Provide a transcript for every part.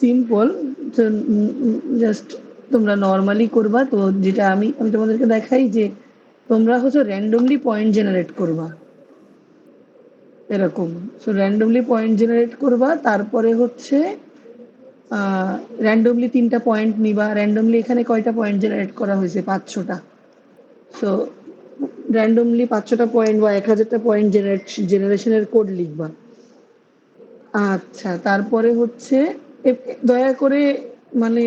Simple. Just তোমরা normally করবা। তো যেটা আমি তোমাদেরকে দেখাই যে তোমরা হচ্ছে র্যান্ডমলি পয়েন্ট জেনারেট করবা এরকম। সো র্যান্ডমলি পয়েন্ট জেনারেট করবা, তারপরে হচ্ছে র্যান্ডমলি 3টা পয়েন্ট নিবা। র্যান্ডমলি এখানে কয়টা পয়েন্ট জেনারেট করা হয়েছে? 500টা। সো র্যান্ডমলি 500টা পয়েন্ট বা 1000টা পয়েন্ট জেনারেশনের কোড লিখবা। আচ্ছা, তারপরে হচ্ছে দয়া করে মানে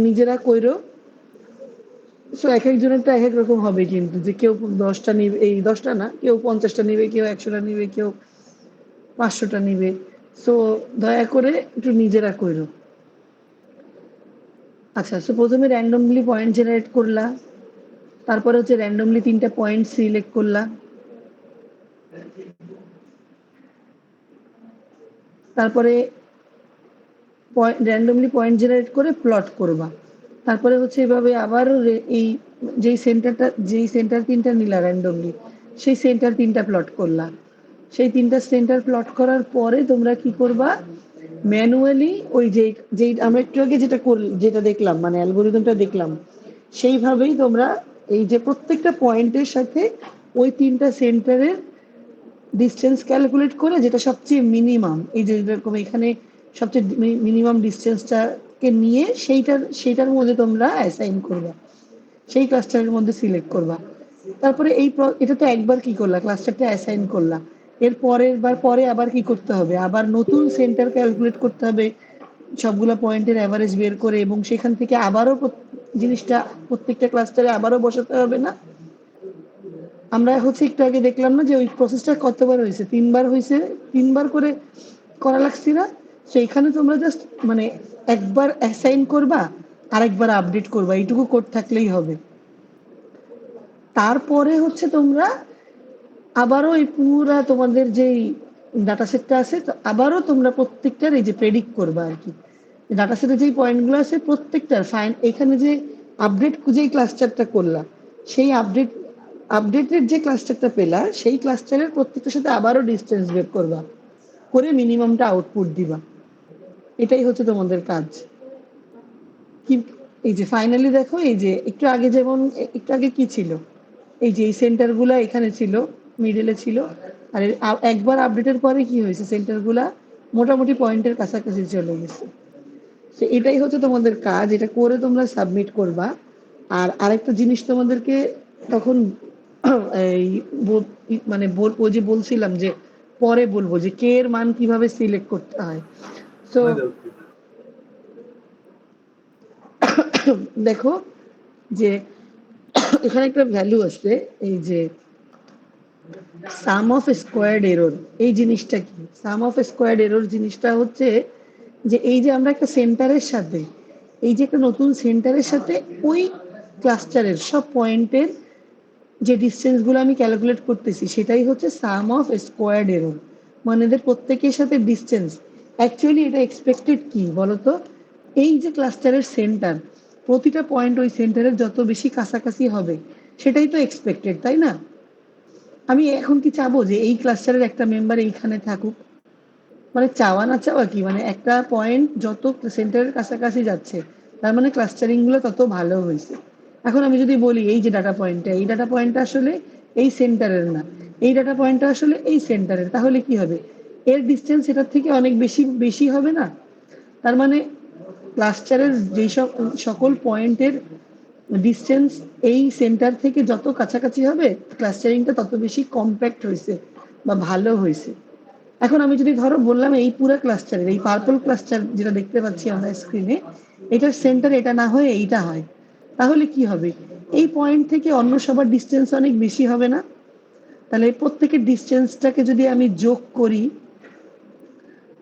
নিজেরা কইরো। সো এক একজনেরটা এক এক রকম হবে, কিন্তু যে কেউ 10টা নিবে, এই 10টা না, কেউ 50টা নিবে, কেউ 100টা নিবে, কেউ 500টা নিবে। সো দয়া করে একটু নিজেরা কইরো। আচ্ছা, সো প্রথমে র্যান্ডমলি পয়েন্ট জেনারেট করলা, তারপরে হচ্ছে র্যান্ডমলি 3টা পয়েন্ট সিলেক্ট করলা, তারপরে র্যান্ডমলি পয়েন্ট জেনারেট করে প্লট করবা। তারপরে হচ্ছে এভাবে আবার এই যেই সেন্টার 3টা নিলা র্যান্ডমলি, সেই সেন্টার 3টা প্লট করলা। সেই 3টা সেন্টার প্লট করার পরে তোমরা কি করবা, ম্যানুয়ালি ওই যেই আমরা একটু আগে যেটা দেখলাম, মানে অ্যালগোরিদমটা দেখলাম, সেইভাবেই তোমরা এই যে প্রত্যেকটা পয়েন্টের সাথে ওই 3টা সেন্টারের ডিস্টেন্স ক্যালকুলেট করে, যেটা সবচেয়ে মিনিমাম, এই যে যেরকম এখানে সবচেয়ে মিনিমাম ডিস্টেন্সটাকে নিয়ে সেইটার মধ্যে তোমরা অ্যাসাইন করবা, সেই ক্লাস্টারের মধ্যে সিলেক্ট করবা। তারপরে এটা তো একবার কি করলা, ক্লাস্টারটা অ্যাসাইন করলা। এর পরে আবার কি করতে হবে, আবার নতুন সেন্টার ক্যালকুলেট করতে হবে সবগুলো পয়েন্টের অ্যাভারেজ বের করে, এবং সেখান থেকে আবারও জিনিসটা প্রত্যেকটা ক্লাস্টারে আবারও বসাতে হবে না? আমরা হচ্ছে একটু আগে দেখলাম না যে ওই প্রসেসটা কতবার হয়েছে? 3বার হয়েছে। 3বার করে করা লাগছে না? সেইখানে তোমরা জাস্ট মানে একবার অ্যাসাইন করবা, আরেকবার আপডেট করবা, এইটুকু কোড থাকলেই হবে। তারপরে হচ্ছে তোমরা আবারও এই পুরা তোমাদের যেই ডাটা সেটটা আছে, আবারও তোমরা প্রত্যেকটার এই যে প্রেডিক্ট করবা আর কি, ডাটা সেটে যেই পয়েন্টগুলো আছে প্রত্যেকটার এখানে যে আপডেট যেই ক্লাস্টারটা করলা, সেই আপডেটের যে ক্লাস্টারটা পেলা, সেই ক্লাস্টারের প্রত্যেকটার সাথে আবারও ডিস্টেন্স বের করবা, করে মিনিমামটা আউটপুট দিবা। এটাই হচ্ছে তোমাদের কাজ। কি এই যে ফাইনালি দেখো, এই যে একটু আগে কি ছিল, এই যে এই সেন্টারগুলা এখানে ছিল, মিডলে ছিল, আর একবার আপডেটের পরে কি হয়েছে, সেন্টারগুলা মোটামুটি পয়েন্টের কাছাকাছি চলে গেছে। তো এটাই হচ্ছে তোমাদের কাজ, এটা করে তোমরা সাবমিট করবা। আর আরেকটা জিনিস তোমাদেরকে তখন এই মানে ওই যে বলছিলাম যে পরে বলবো যে কে এর মান কিভাবে সিলেক্ট করতে হয়। তো দেখো যে এখানে একটা ভ্যালু আছে, এই যে সাম অফ স্কোয়ার্ড এরর। এই জিনিসটা কি? সাম অফ স্কোয়ার্ড এরর জিনিসটা হচ্ছে যে এই যে আমরা একটা সেন্টারের সাথে, এই যে একটা নতুন সেন্টারের সাথে ওই ক্লাস্টারের সব পয়েন্টের যে ডিস্টেন্সগুলো আমি ক্যালকুলেট করতেছি, সেটাই হচ্ছে সাম অফ স্কোয়ার্ড এরর। মানে এদের প্রত্যেকের সাথে ডিস্টেন্স। অ্যাকচুয়ালি এটা এক্সপেক্টেড কি বলতো, এই যে ক্লাস্টারের সেন্টার, প্রতিটা পয়েন্ট ওই সেন্টারের যত বেশি কাছাকাছি হবে, সেটাই তো এক্সপেক্টেড, তাই না? আমি এখন কি চাবো যে এই ক্লাস্টারের একটা মেম্বার এইখানে থাকুক? মানে চাওয়া না চাওয়া কি, মানে একটা পয়েন্ট যত সেন্টারের কাছাকাছি যাচ্ছে, তার মানে ক্লাস্টারিং গুলো তত ভালো হয়েছে। এখন আমি যদি বলি এই যে এই ডাটা পয়েন্টটা আসলে এই সেন্টারের না, এই ডাটা পয়েন্টটা আসলে এই সেন্টারের, তাহলে কি হবে? এর ডিস্টেন্স এটার থেকে অনেক বেশি বেশি হবে না? তার মানে ক্লাস্টারের যেই সকল পয়েন্টের ডিস্টেন্স এই সেন্টার থেকে যত কাছাকাছি হবে, ক্লাস্টারিংটা তত বেশি কম্প্যাক্ট হয়েছে বা ভালো হয়েছে। এখন আমি যদি ধরো বললাম এই পুরো ক্লাস্টারের, এই পার্পল ক্লাস্টার যেটা দেখতে পাচ্ছি আমরা স্ক্রিনে, এটার সেন্টার এটা না হয়ে এইটা হয়, তাহলে কি হবে? এই পয়েন্ট থেকে অন্য সবার ডিস্টেন্স অনেক বেশি হবে না? তাহলে প্রত্যেকের ডিস্টেন্সটাকে যদি আমি যোগ করি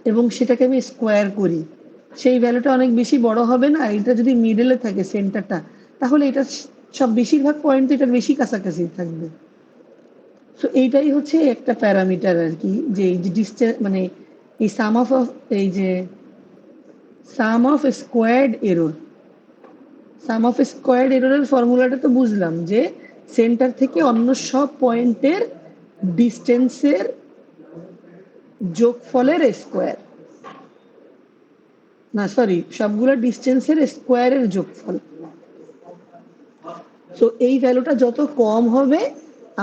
এবং সেটাকে আমি স্কোয়ার করি, সেই ভ্যালুটা অনেক বেশি বড় হবে না? এটা যদি মিডলে থাকে সেন্টারটা, তাহলে এটা সব বেশিরভাগ পয়েন্ট এটার বেশি কাছাকাছি থাকবে। তো এইটাই হচ্ছে একটা প্যারামিটার আর কি, যে এই যে ডিস্টেন্স মানে এই এই যে sum of squared error. Sum of squared এররের ফর্মুলাটা তো বুঝলাম, যে সেন্টার থেকে অন্য সব পয়েন্টের ডিস্টেন্সের যোগফলের স্কোয়ার। না সরি, সবগুলো ডিস্টেন্সের স্কোয়ারের যোগফল। তো এই ভ্যালুটা যত কম হবে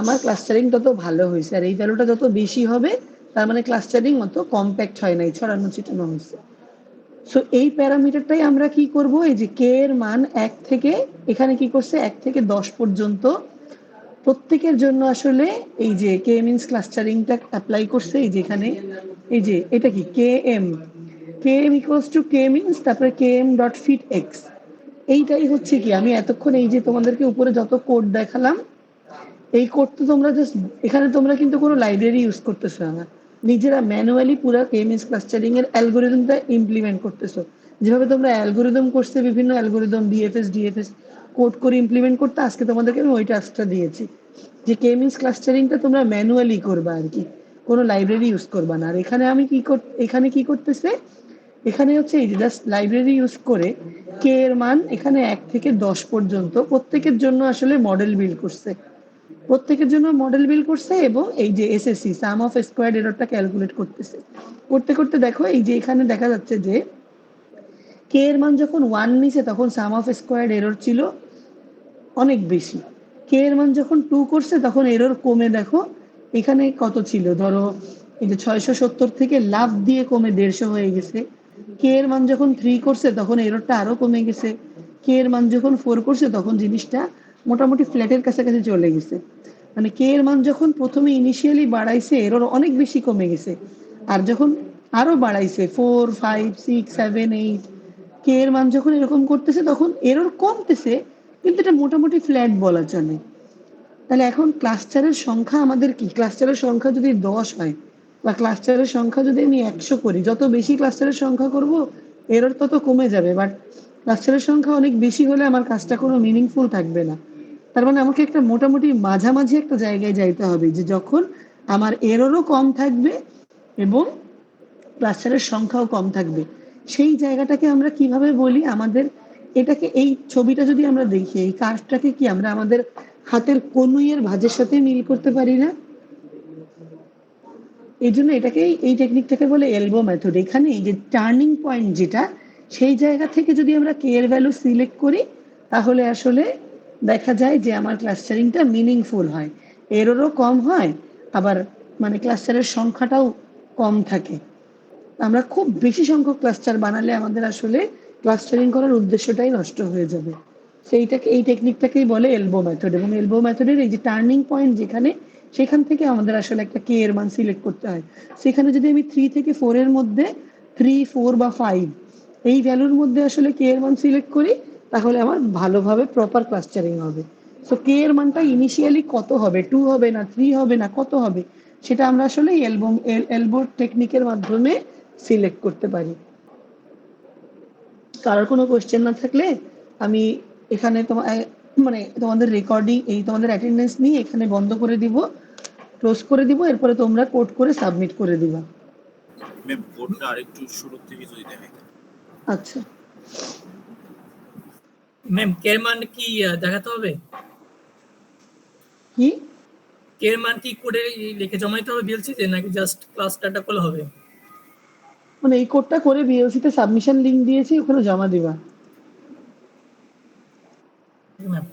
আমার ক্লাস্টারিং তত ভালো হয়েছে, আর এই ভ্যালুটা যত বেশি হবে তার মানে ক্লাস্টারিং অত কম্প্যাক্ট হয় নাই, ছড়ানো ছিটানো হয়েছে। সো এই প্যারামিটারটাই আমরা কি করব, এই যে কে এর মান 1 থেকে, এখানে কি করছে 1 থেকে 10 পর্যন্ত প্রত্যেকের জন্য আসলে এই যে কে মিনস ক্লাস্টারিংটা অ্যাপ্লাই করছে। এই যে এখানে এই যে এটা কি K M equals to K means তারপরে K M dot fit X. এইটাই হচ্ছে কি আমি এতক্ষণ এই যে তোমাদেরকে উপরে যত কোড দেখালাম, এই কোড তো তোমরা জাস্ট, এখানে তোমরা কিন্তু কোনো লাইব্রেরি ইউজ করতেছো না, নিজেরা ম্যানুয়ালি পুরো কেমিস ক্লাস্টারিং এর অ্যালগোরিদমটা ইমপ্লিমেন্ট করতেছো। যেভাবে তোমরা অ্যালগোরিদম করছে, বিভিন্ন অ্যালগোরিদম ডিএফএস কোড করে ইমপ্লিমেন্ট করতে, আজকে তোমাদেরকে আমি ওই টাস্কটা দিয়েছি যে কেমিস ক্লাস্টারিংটা তোমরা ম্যানুয়ালি করবা আর কি, কোনো লাইব্রেরি ইউজ করবা না। আর এখানে আমি এখানে কি করতেছে, এখানে হচ্ছে এই যে জাস্ট লাইব্রেরি ইউজ করে কে এর মান এখানে 1 থেকে 10 পর্যন্ত প্রত্যেকের জন্য আসলে মডেল বিল্ড করছে, প্রত্যেকের জন্য মডেল বিল্ড করছে এবং এই যে এসএসসি সাম অফ স্কোয়ার্ড এররটা ক্যালকুলেট করতেছে। করতে করতে দেখো এই যে এখানে দেখা যাচ্ছে যে কে এর মান যখন 1 নিছে তখন সাম অফ স্কোয়ার্ড এরর ছিল অনেক বেশি। কে এর মান যখন 2 করছে তখন এরর কমে দেখো এখানে কত ছিল, ধরো এই যে 670 থেকে লাভ দিয়ে কমে 150 হয়ে গেছে। কে এর মান যখন 3 করছে তখন এররটা আরো কমে গেছে। কে এর মান যখন 4 করছে তখন জিনিসটা মোটামুটি ফ্ল্যাটের কাছাকাছি চলে গেছে। মানে কে এর মান যখন প্রথমে ইনিশিয়ালি বাড়াইছে এরর অনেক বেশি কমে গেছে, আর যখন আরো বাড়াইছে 4 5 6 7 8, কে এর মান যখন এরকম করতেছে তখন এরর কমতেছে, কিন্তু এটা মোটামুটি ফ্ল্যাট বলা চলে। তাহলে এখন ক্লাস্টারের সংখ্যা আমাদের কি, ক্লাস্টারের সংখ্যা যদি 10 হয় বা ক্লাস্টারের সংখ্যা যদি আমি 100 করি, যত বেশি ক্লাস্টারের সংখ্যা করব এরর তত কমে যাবে, বাট ক্লাস্টারের সংখ্যা অনেক বেশি হলে আমার কাজটা কোনো মিনিংফুল থাকবে না। তার মানে আমাকে একটা মোটামুটি মাঝামাঝি একটা জায়গায় যাইতে হবে যে যখন আমার এররও কম থাকবে এবং ক্লাস্টারের সংখ্যাও কম থাকবে। সেই জায়গাটাকে আমরা কিভাবে বলি, আমাদের এটাকে এই ছবিটা যদি আমরা দেখি, এই কার্ভটাকে কি আমরা আমাদের হাতের কনুইয়ের ভাঁজের সাথে মিল করতে পারি না? এই জন্য এটাকে এই টেকনিকটাকে বলে এলবো মেথড। এখানে এই যে টার্নিং পয়েন্ট যেটা, সেই জায়গা থেকে যদি আমরা কে এর ভ্যালু সিলেক্ট করি তাহলে আসলে দেখা যায় যে আমার ক্লাস্টারিংটা মিনিংফুল হয়, এররও কম হয়, আবার মানে ক্লাস্টারের সংখ্যাটাও কম থাকে। আমরা খুব বেশি সংখ্যক ক্লাস্টার বানালে আমাদের আসলে ক্লাস্টারিং করার উদ্দেশ্যটাই নষ্ট হয়ে যাবে। সেইটাকে এই টেকনিকটাকেই বলে এলবো মেথড, এবং এলবো মেথডের এই যে টার্নিং পয়েন্ট যেখানে, সেখান থেকে আমাদের আসলে একটা কে এর মান সিলেক্ট করতে হয়। সেখানে যদি আমি 3 থেকে 4 এর মধ্যে 3 4 বা 5 এই ভ্যালুর মধ্যে আসলে কে এর মান সিলেক্ট করি তাহলে আমার ভালোভাবে প্রপার ক্লাস্টারিং হবে। সো কে এর মানটা ইনিশিয়ালি কত হবে, 2 হবে না 3 হবে না কত হবে, সেটা আমরা আসলে এলবো টেকনিকের মাধ্যমে সিলেক্ট করতে পারি। কারোর কোনো কোয়েশ্চেন না থাকলে আমি এখানে মানে তোমাদের রেকর্ডিং, এই তোমাদের অ্যাটেন্ডেন্স নিয়ে এখানে বন্ধ করে দিব, ক্লোজ করে দিব, এরপরে তোমরা কোড করে সাবমিট করে দিবা। ম্যাম কোডটা আরেকটু শুরু থেকে যদি দেখাই। আচ্ছা ম্যাম কে এর মান কি দেখাতে হবে? কি কে এর মান কি কোডে লিখে জমা দিতে হবে বিএলসি তে, নাকি জাস্ট ক্লাস স্টার্টআপ করলে হবে? মানে এই কোডটা করে বিএলসি তে সাবমিশন লিংক দিয়েছি, ওখানে জমা দিবা। ম্যাম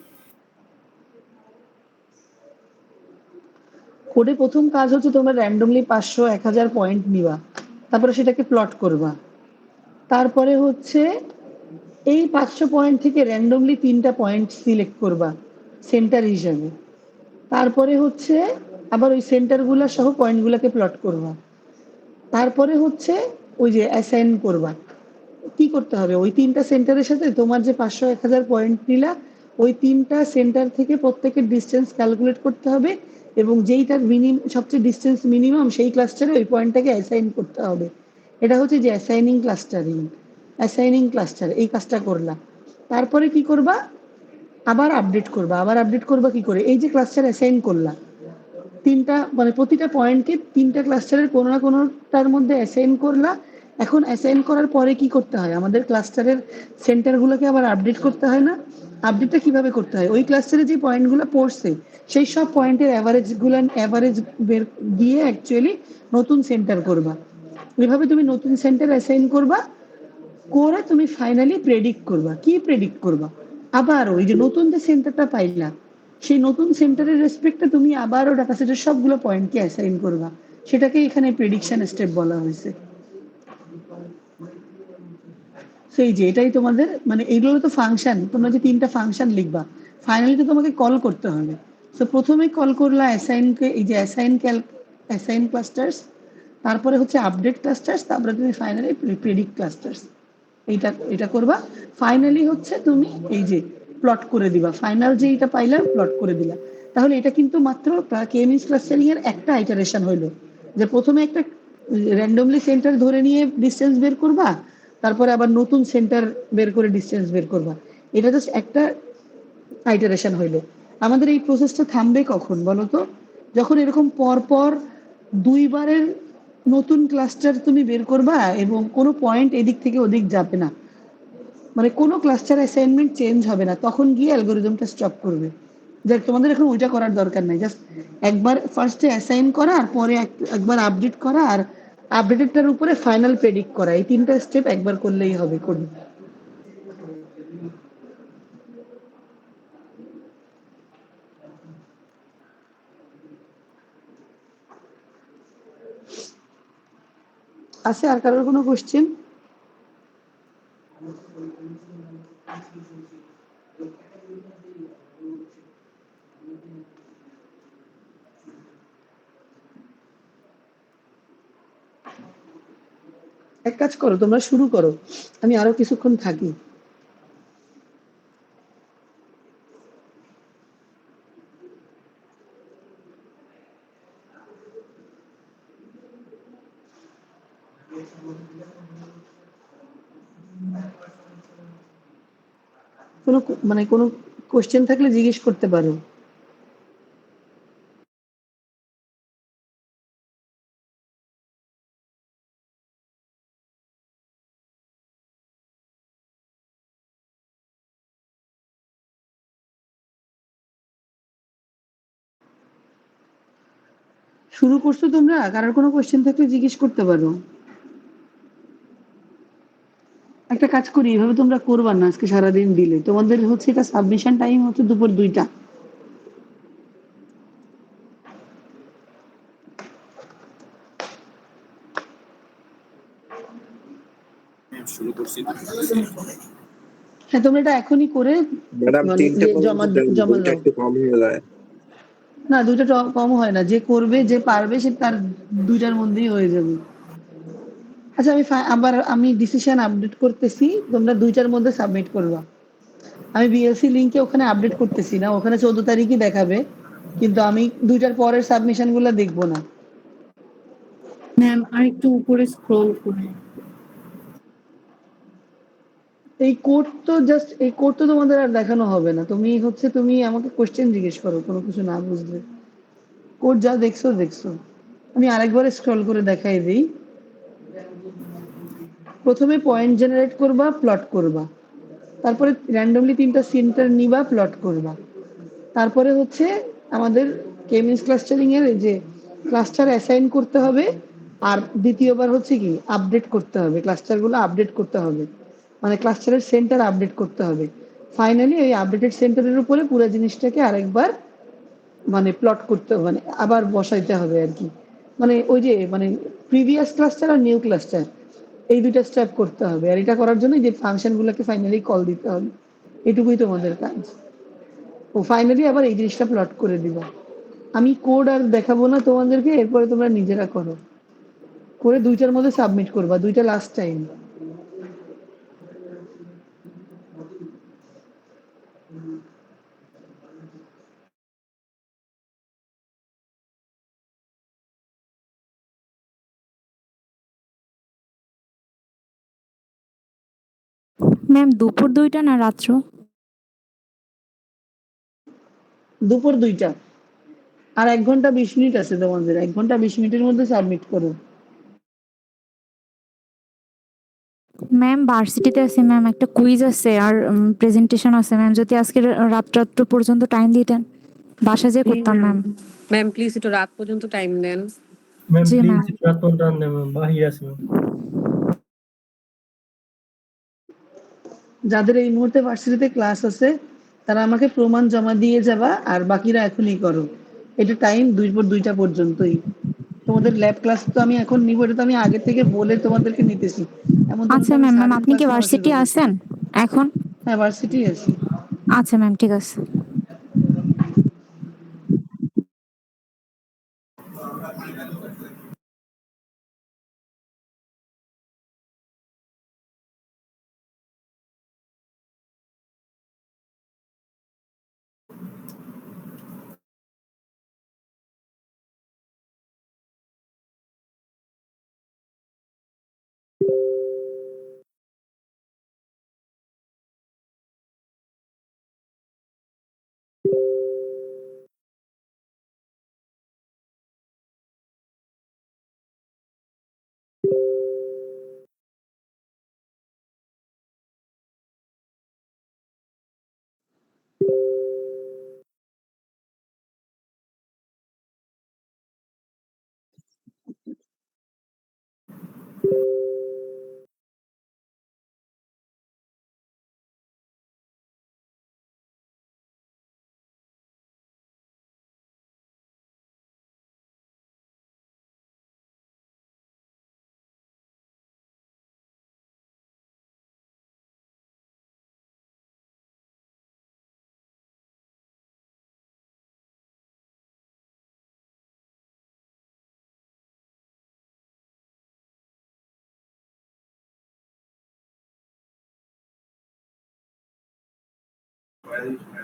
কোডে প্রথম কাজ হচ্ছে তোমরা র্যান্ডমলি 500 1000 পয়েন্ট নিবা, তারপরে সেটাকে প্লট করবা। তারপরে হচ্ছে এই 500 পয়েন্ট থেকে র্যান্ডমলি 3টা পয়েন্ট সিলেক্ট করবা সেন্টার হিসাবে। তারপরে হচ্ছে আবার ওই সেন্টারগুলো সহ পয়েন্টগুলোকে প্লট করবা। তারপরে হচ্ছে ওই যে অ্যাসাইন করবা। কি করতে হবে, ওই 3টা সেন্টারের সাথে তোমার যে 500 1000 পয়েন্ট নিলা, ওই 3টা সেন্টার থেকে প্রত্যেকের ডিস্টেন্স ক্যালকুলেট করতে হবে এবং যেইটার সবচেয়ে ডিস্টেন্স মিনিমাম সেই ক্লাস্টারে ওই পয়েন্টটাকে অ্যাসাইন করতে হবে। এটা হচ্ছে যে অ্যাসাইনিং ক্লাস্টার, এই কাজটা করলা। তারপরে কি করবা, আবার আপডেট করবা। কি করে, এই যে ক্লাস্টার অ্যাসাইন করলা 3টা, মানে প্রতিটা পয়েন্টকে 3টা ক্লাস্টারের কোনো না কোনোটার মধ্যে অ্যাসাইন করলা। এখন অ্যাসাইন করার পরে কি করতে হয়, আমাদের ক্লাস্টারের সেন্টারগুলোকে আবার আপডেট করতে হয় না? আপডেটটা কিভাবে করতে হয়, ওই ক্লাস্টারে যে পয়েন্টগুলো পড়ছে সেই সব পয়েন্টের অ্যাভারেজ বের দিয়ে অ্যাকচুয়ালি নতুন সেন্টার করবা। এভাবে তুমি নতুন সেন্টার অ্যাসাইন করবা করে তুমি ফাইনালি প্রেডিক্ট করবা। কি প্রেডিক্ট করবা? আবার ওই যে নতুন যে সেন্টারটা পাইলা, সেই নতুন সেন্টারের রেসপেক্টে তুমি আবারও ডাটা সেটের সবগুলো পয়েন্টকে অ্যাসাইন করবা। সেটাকে এখানে প্রেডিকশন স্টেপ বলা হয়েছে। সেই যে এটাই তোমাদের মানে এইগুলো তো ফাংশন, তোমরা যে 3টা ফাংশন লিখবা, ফাইনালি তো তোমাকে কল করতে হবে। তো প্রথমে কল করলা অ্যাসাইনকে, এই যে অ্যাসাইন ক্লাস্টার্স, তারপরে হচ্ছে আপডেট ক্লাস্টার্স, তারপরে তুমি ফাইনালি প্রেডিক্ট ক্লাস্টার্স। এটা করবা। ফাইনালি হচ্ছে তুমি এই যে প্লট করে দিবা, ফাইনাল যে এটা পাইলা প্লট করে দিলা। তাহলে এটা কিন্তু মাত্র কে মিনস ক্লাস্টারিং এর একটা আইটারেশন হইলো, যে প্রথমে একটা র্যান্ডমলি সেন্টার ধরে নিয়ে ডিসটেন্স বের করবা, তারপরে আবার নতুন সেন্টার বের করে ডিসটেন্স বের করবা। এটা জাস্ট একটা আইটারেশন হইলো। আমাদের এই প্রসেসটা থামবে কখন বলো তো? যখন এরকম পর পর দুইবারের নতুন ক্লাস্টার তুমি বের করবা এবং কোনো পয়েন্ট এদিক থেকে ওদিক যাবে না, মানে কোনো ক্লাস্টার অ্যাসাইনমেন্ট চেঞ্জ হবে না, তখন গিয়ে অ্যালগোরিদমটা স্টপ করবে। দেখ তোমাদের এখন ওইটা করার দরকার নাই, জাস্ট একবার ফার্স্টে অ্যাসাইন করা, আর পরে একবার আপডেট করা, আর আপডেটেডটার উপরে ফাইনাল প্রেডিক্ট করা, এই 3টা স্টেপ একবার করলেই হবে। করি আছে আর কারোর কোনো কোশ্চেন? এক কাজ করো, তোমরা শুরু করো, আমি আরো কিছুক্ষণ থাকি। কোনো মানে কোনো কোশ্চেন থাকলে জিজ্ঞেস করতে পারো। শুরু করছো তোমরা? কারোর কোনো কোশ্চেন থাকলে জিজ্ঞেস করতে পারো। একটা কাজ করি, এভাবে তোমরা করবা না আজকে সারাদিন দিলে, তোমাদের হচ্ছে এটা সাবমিশন টাইম হচ্ছে দুপুর 2টা। ম্যাম শুরু করছি তো। হ্যাঁ, তোমরা এটা এখনই করে ম্যাডাম মানে 3টে যে পর্যন্ত জমা টাইম, জমা 2টা দাও। একটু কম হয়ে যায়। না, 2টা কম হয় না, যে করবে যে পারবে সে তার 2টার মধ্যেই হয়ে যাবে। আচ্ছা, আবার আমি ডিসিশন আপডেট করতেছি, তোমরা 2টার মধ্যে সাবমিট করবা। আমি বিএলসি লিংকে ওখানে আপডেট করতেছি না, ওখানে 14 তারিখই দেখাবে, কিন্তু আমি 2টার পরের সাবমিশন গুলো দেখবো না। ম্যাম আর একটু উপরে স্ক্রল করুন। এই কোড তো তোমাদের আর দেখানো হবে না, তুমি আমাকে কোশ্চেন জিজ্ঞেস করো কোনো কিছু না বুঝলে। কোড যা দেখছো দেখছো। আমি আরেকবার স্ক্রল করে দেখাই দিই। প্রথমে পয়েন্ট জেনারেট করবা, প্লট করবা, তারপরে র্যান্ডমলি 3টা সেন্টার নিবা, প্লট করবা, তারপরে হচ্ছে আমাদের কেমিস ক্লাস্টারিং এর যে ক্লাস্টার অ্যাসাইন করতে হবে, আর দ্বিতীয়বার হচ্ছে কি আপডেট করতে হবে, ক্লাস্টারগুলো আপডেট করতে হবে, মানে ক্লাস্টারের সেন্টার আপডেট করতে হবে। ফাইনালি এই আপডেটেড সেন্টারের উপরে পুরো জিনিসটাকে আরেকবার মানে প্লট করতে হবে, মানে আবার বসাইতে হবে আর কি। মানে ওই যে মানে প্রিভিয়াস ক্লাস্টার আর নিউ ক্লাস্টার, এই 2টা স্টেপ করতে হবে। আর এটা করার জন্য যে ফাংশনগুলোকে ফাইনালি কল দিতে হবে, এটুকুই তোমাদের কাজ। ও ফাইনালি আবার এই জিনিসটা প্লট করে দিবা। আমি কোড আর দেখাবো না তোমাদেরকে, এরপরে তোমরা নিজেরা করো, করে 2টার মধ্যে সাবমিট করবা, 2টা লাস্ট টাইম। ম্যাম দুপুর 2টা না রাত্র? দুপুর 2টা। আর 1 ঘন্টা 20 মিনিট আছে তোমাদের, 1 ঘন্টা 20 মিনিটের মধ্যে সাবমিট করো। ম্যাম ভার্সিটিতে আছে ম্যাম, একটা কুইজ আছে আর প্রেজেন্টেশন আছে ম্যাম, যদি আজকে রাত্র পর্যন্ত টাইম দিতেন বাসা যেয়ে করতাম ম্যাম। ম্যাম প্লিজ একটু রাত পর্যন্ত টাইম দেন। Ma'am ji please ma'am. রাত পর্যন্ত টাইম দেন ম্যাম, বাহির আছে ম্যাম। যাদের এই মুহূর্তে ভার্সিটিতে ক্লাস আছে তারা আমাকে প্রমাণ জমা দিয়ে যাবা, আর বাকিরা এখনই করো। এটা টাইম 2টা পর্যন্তই। তোমাদের ল্যাব ক্লাস তো আমি এখন নিব, এটা তো আমি আগে থেকে বলে তোমাদেরকে নিতেছি। এমন তো না আচ্ছা যে আমি ম্যাম, ম্যাম স্যারের আপনি ক্লাস কি নেওয়া শুরু ভার্সিটি করবো। আছেন এখন? হ্যাঁ, ভার্সিটি আছি। আচ্ছা ম্যাম, ঠিক আছে।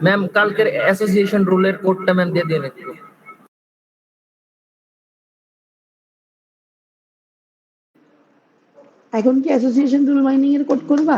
ম্যাম কালকের অ্যাসোসিয়েশন রুলের কোডটা ম্যাম দিয়ে দিন একটু। এখন কি অ্যাসোসিয়েশন রুল মাইনিং এর কোড করবা?